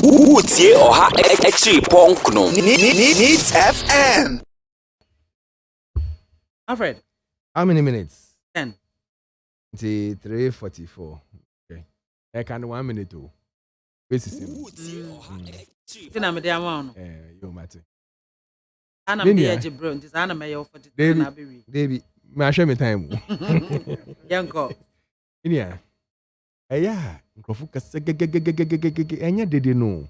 Utie oha extra punk no. Needs FM. Alfred. How many minutes? 10. 3:44. Okay. I can 1 minute too. Basically. Tina me dey amount. You matter. Ana me dey bro, this ana me your 40 na be. David, me share me time. Yanko. Inia. Eya, nkrofo kase enya dede no.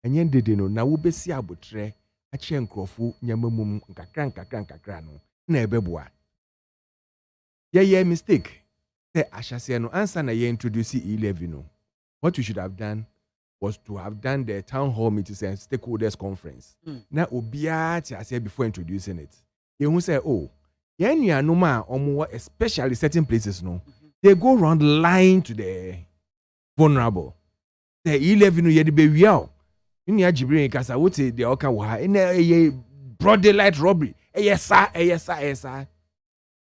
Enya dede no na wo besi abotre a che nkrofo nyamamum nkakra no. Na ebeboa. Yeah, mistake. Say Ashase no answer na ye introduce E-Levy no. What we should have done was to have done the town hall meetings and stakeholders conference. Na obia ti ase before introducing it. Ye hu say ye nuanom a omo especially certain places no. They go around lying to the vulnerable. The E-Levy no ye de be wia. Ni ajibire kasa wote de oka wo ha. Ye broad daylight robbery. Esa.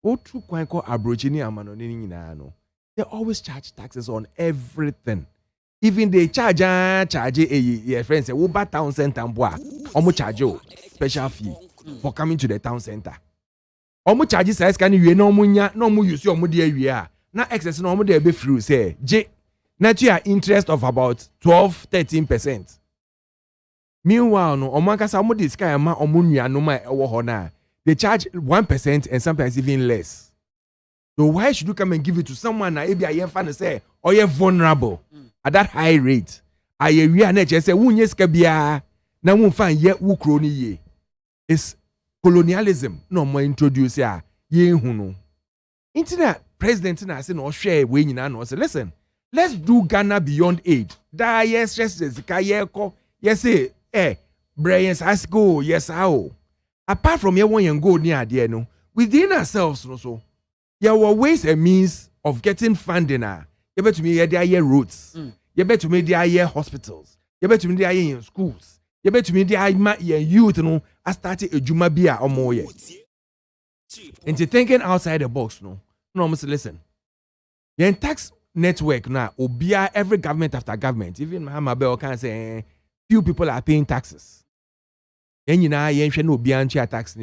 Otu kwanko abrojini amano ni nyina no. They always charge taxes on everything. Even they charge your friends say wo ba town center mboa. Omo charge you special fee for coming to the town center. Omo charge size kan wie na omo nya na omo use omo de awie a. Na excess na omo de be free say J na to your interest of about 12-13%. Meanwhile no omo akasa omo de sky ma omo nuano ma ewo ho na they charge 1% and sometimes even less. So why should you come and give it to someone na ebi aye fa no say or you vulnerable at that high rate? Aye wi na che say wunye sika bia na won fa ye wo kro ni ye. It's colonialism no more introduce ya ye hu no. Internet president na say no share we nyina no say listen, let's do Ghana beyond aid. Da yes sika ye ko yes say brains asko yes how. Apart from here one go near there no within ourselves no so there were ways and means of getting funding you bet to me there are roads you bet to me there are hospitals you bet to me there are in schools you bet to me there are youth no I started a juma bia or more into thinking outside the box no must listen your tax network now obia every government after government even Muhammad Bell can say few people are paying taxes. No tax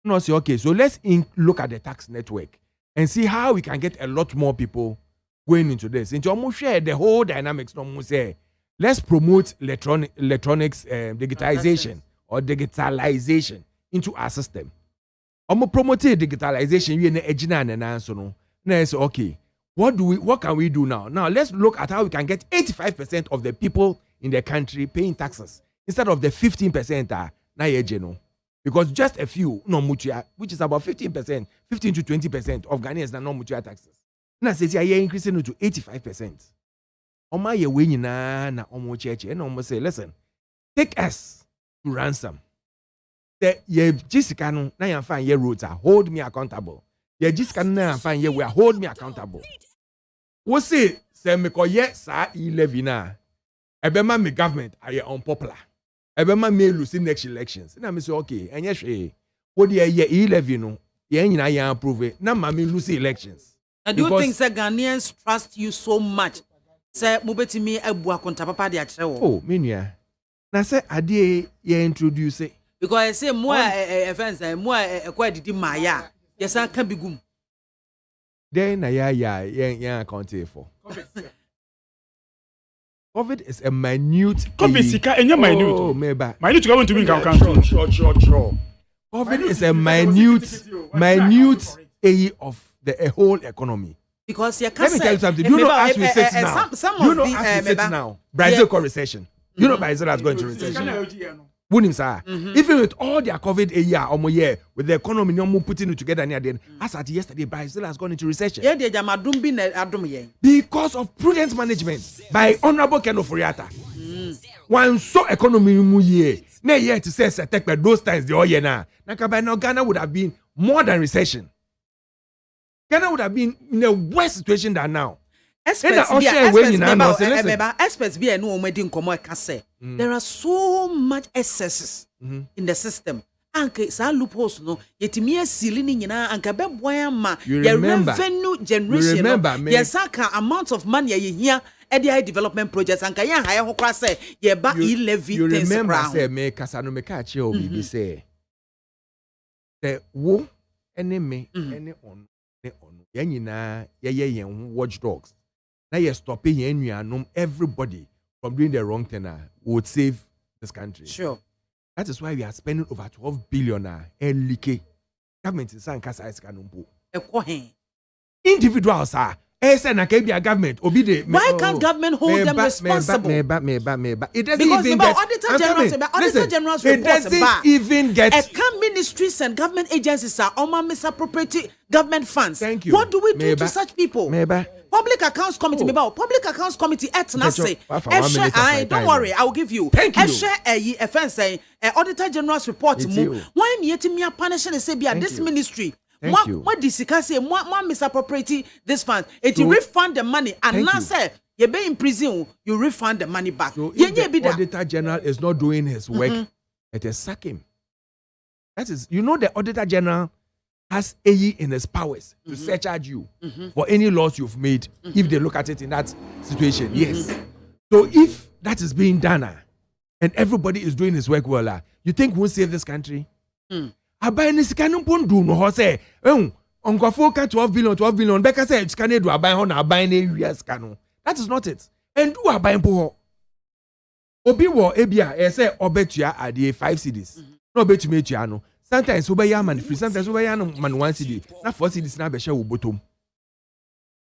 no say okay, so let's look at the tax network and see how we can get a lot more people going into this. Into almost share the whole dynamics. No say let's promote electronics digitization or digitalization into our system. Promote digitalization. We na ejina na answer no. Now say okay, what can we do now? Now let's look at how we can get 85% of the people in the country paying taxes instead of the 15%. Because just a few no mutua, which is about 15%, 15 to 20% of Ghanaians na no mutua taxes. Now says you're increasing it to 85%. Oma ye we nyina na omo church and omo say listen, take us to ransom. The ye Jessica no na yan fan ye roads hold me accountable. Ye Jessica no na fan ye we hold me accountable. We say me ko ye sa E-Levy na ebema me government are unpopular. Ebema may lose in next elections. And I say okay, and yes, what the E-Levy no, ye nyina ya approve. Na mama lose elections. And do you think say Ghanaians trust you so much? Say mubetimi ebu akonta papa de akere wo. Oh, menua. Na say ade ye introduce it. Because I say more offense, more ekwa didi maya. Yes, I can be gum. Then na ya account for. COVID is a minute. COVID sika enya minute. Oh, meba. Minute go to me count. Sure. COVID is a minute of the whole economy. Because you let can't me tell you something. Do you know as we sit now? You know as we sit now. Brazil got recession. You know Brazil has gone into recession. Even with all their COVID a year, with the economy no putting it together near the end. As at yesterday, Brazil has gone into recession. Because of prudent management by Honorable Ken Oforiatta. One so economy muye. Na year to say take by those times the year now. Now Ghana would have been more than recession. Ghana would have been in a worse situation than now. Experts be no omedin komo e ka say there are so much excesses in the system. Anke sa loopholes no yetimi asili ni nyina anka beboa ma your revenue generation yes aka amount of money ye here EDI development projects and kaya hire ho kra say ye ba E-Levy you things remember kra. say me kasa no me ka che obibi say the wo enemy any on ye nyina ye yen watchdogs na ye stop yen nuanom everybody from doing the wrong thing would save this country. Sure. That is why we are spending over 12 billion LK. Government is saying kasa is kanumpo. Individuals are government. Why can't government hold them responsible? It doesn't because even get. Auditor General's it doesn't even get. Can ministries and government agencies are misappropriating government funds? Thank you. What do we do to such people? Public Accounts Committee. Public Accounts Committee. Don't worry, I will give you. Thank you. Auditor General's report. Why me punishing this ministry? What discuss misappropriating this fund? It so, refund the money and now say you be in prison, you refund the money back. So if the Auditor General is not doing his work, it is sack him. That is, the Auditor General has AE in his powers to surcharge you for any loss you've made if they look at it in that situation. Yes. So if that is being done and everybody is doing his work well, you think we'll save this country? Abai ni sika no pondu no ho say onkofo ka 12 billion beka say sika na do abai ho na abai na ewia sika no. That is not it. And do abai mpo ho obi wo ebia say obetua ade 5 cedis no obetumi etua no. Sometimes obeya man free, sometimes obeya no man 1 cedi na 4 cedis na be share wo bottom.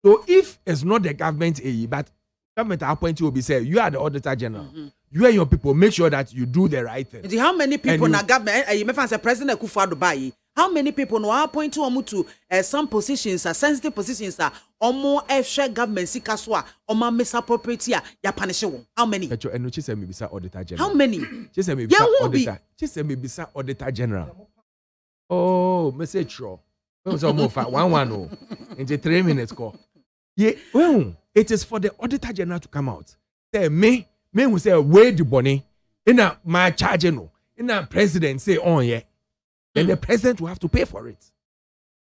So if it's not the government AE but government appointee will be say you are the Auditor General. You and your people make sure that you do the right thing. How many people in the government? You may find President Kufuor. How many people know appoint to some positions, sensitive positions, or more share government sikaswa or ma misappropriate ya punish. How many? Auditor General. How many? Just me Auditor General. Oh, message sure. One into 3 minutes call. Yeah, well, it is for the Auditor General to come out. Say me who say where the money in a my charge no in a president say yeah, then the president will have to pay for it.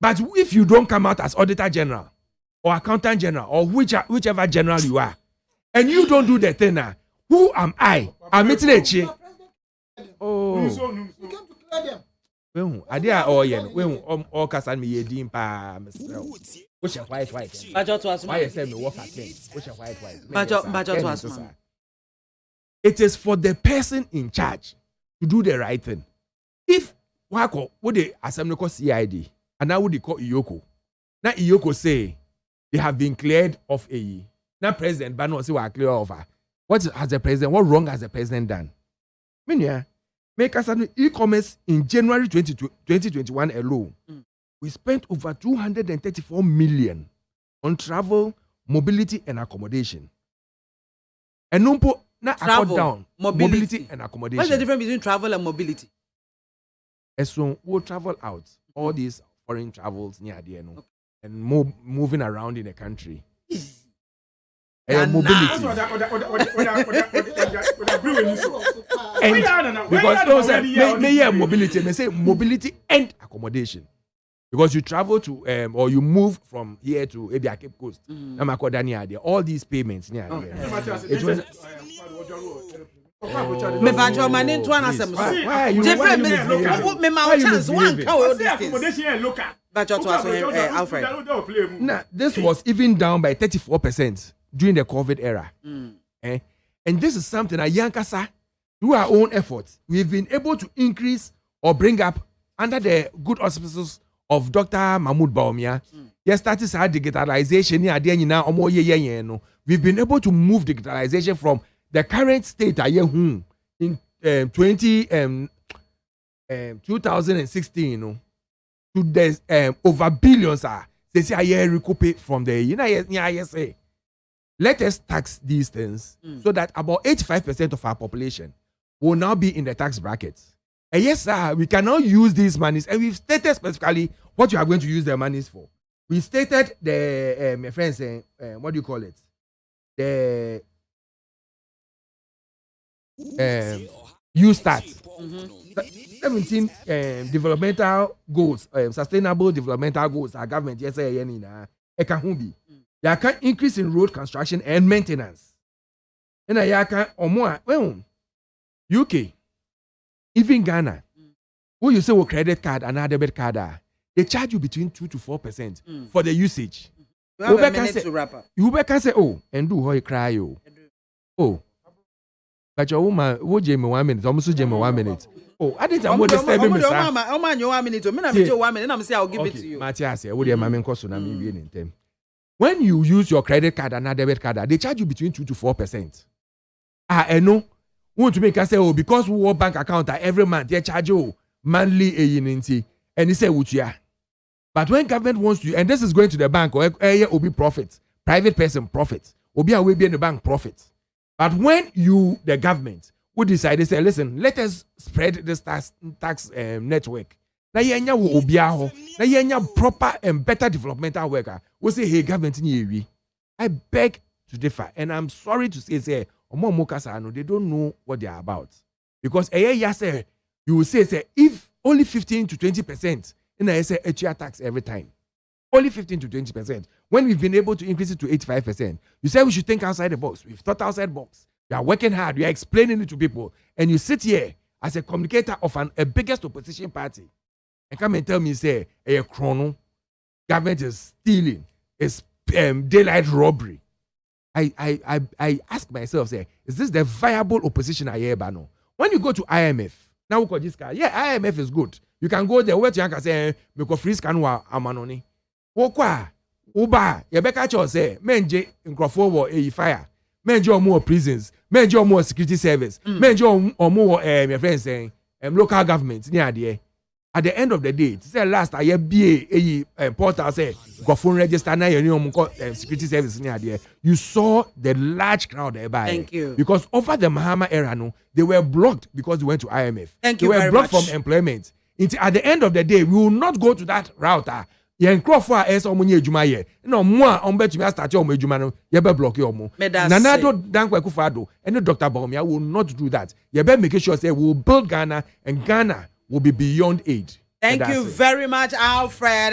But if you don't come out as Auditor General or Accountant General or whichever general you are, and you don't do the thing who am I? I'm meeting a oh. You came to clear them. Well, I did all Kasan me dim pa which are white. Why say me work again? Which are white. It is for the person in charge to do the right thing. If what the assembly call CID and now what they call Iyoko. Now Iyoko say they have been cleared of AE. Now President Bano say we are clear of her. What wrong has the president done? Make us an e-commerce in January 2021 alone. We spent over 234 million on travel, mobility, and accommodation. And numpo na travel, down mobility and accommodation. What's the difference between travel and mobility? So we'll travel out all these foreign travels near the end and moving around in the country. Mobility. Because those mobility, they say mobility and accommodation. Because you travel to or you move from here to Abia Cape Coast, all these payments near it was. Me banjo mani to an asem so. Me ma chance one cow accommodation local. Banjo to us Alfred. Now this was even down by 34% during the COVID era. And this is something that Yankasa, through our own efforts, we've been able to increase or bring up under the good auspices of Dr. Mahmoud Baumia. Yes, that is our digitalization. We've been able to move digitalization from the current state in 2016 to the over billions they say I recoup from the say let us tax these things so that about 85% of our population will now be in the tax brackets. And yes, sir, we can now use these monies, and we've stated specifically what you are going to use the monies for. We stated the my friends saying what do you call it? The you start 17 developmental goals, sustainable developmental goals. Our government yes You can increase in road construction and maintenance. And you can or more. Well, UK, even Ghana, who you say with credit card and debit card, they charge you between 2 to 4% for the usage. You have a minute to wrap up. You can say, oh, and do how you cry, oh. But your woman, would Jamie 1 minute, almost Jamie 1 minute. Oh, I didn't know the same minute. Oh, you 1 minute. I'm 1 minute. I'm saying I'll give it to you. Matthias, would your mammy cost on me in them? When you use your credit card and debit card, they charge you between 2 to 4%. I know. Want to make us say, oh, because we have bank account every month, they charge you monthly a and he say, what you are. But when government wants to, and this is going to the bank, or will be profit, private person profit, will be away be in the bank profit. But when you, the government, would decide, they say, listen, let us spread this tax network. Now you will be now you proper and better developmental worker. We say, hey, government, I beg to differ, and I'm sorry to say, they don't know what they are about. Because you will say, if only 15 to 20% in a HR tax every time, only 15 to 20%. When we've been able to increase it to 85%, you say we should think outside the box. We've thought outside the box. We are working hard. We are explaining it to people. And you sit here as a communicator of a biggest opposition party and come and tell me, say, a chrono, government is stealing, it's daylight robbery. I ask myself, say, is this the viable opposition I hear about now? When you go to IMF, now we call this guy, yeah, IMF is good. You can go there, where you can say, me go free scan wa amanoni. Wokwa, uba, you better catch us, say, menje in Crawford war a fire, menje more prisons, menje more security service, menje more, my friends saying, local government, near there. At the end of the day, say last I be a portal say go phone register now you security service near there. You saw the large crowd there by. Thank you. Because over the Mahama era, no, they were blocked because they went to IMF. Thank you very They were blocked much. from employment. At the end of the day, we will not go to that route. Yen Crawford as omunye ejuma ye. No more on bet me start your ejuma no. Ye be block your mo. Nanado Dankwa Akufo-Addo and Dr. Bawumia will not do that. Ye be make sure say we will build Ghana and Ghana will be beyond aid. Thank you very much, Alfred.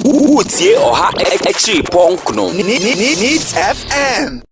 Utie oha exi ponkno. Needs FM.